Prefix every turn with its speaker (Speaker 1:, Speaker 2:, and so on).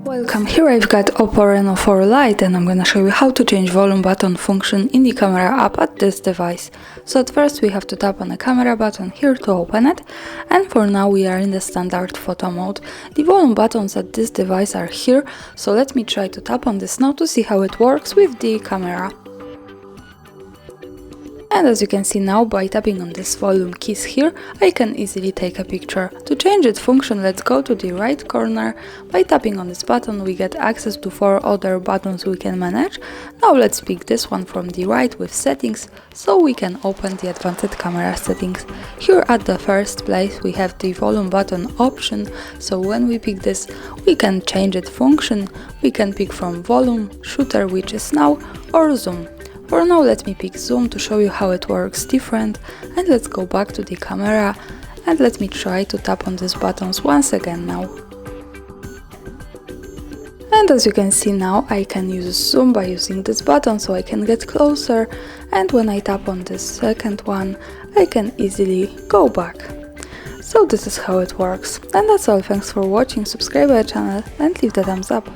Speaker 1: Welcome, here I've got OPPO Reno4 Lite and I'm gonna show you how to change volume button function in the camera app at this device. So at first we have to tap on the camera button here to open it, and for now we are in the standard photo mode. The volume buttons at this device are here, so let me try to tap on this now to see how it works with the camera. And as you can see now, by tapping on this volume keys here, I can easily take a picture. To change its function, let's go to the right corner. By tapping on this button, we get access to 4 other buttons we can manage. Now let's pick this one from the right with settings, so we can open the advanced camera settings. Here at the first place we have the volume button option, so when we pick this, we can change its function. We can pick from volume, shutter, which is now, or zoom. For now let me pick zoom to show you how it works different, and let's go back to the camera and let me try to tap on these buttons once again now. And as you can see now, I can use zoom by using this button, so I can get closer, and when I tap on this second one I can easily go back. So this is how it works. And that's all, thanks for watching, subscribe to our channel and leave the thumbs up.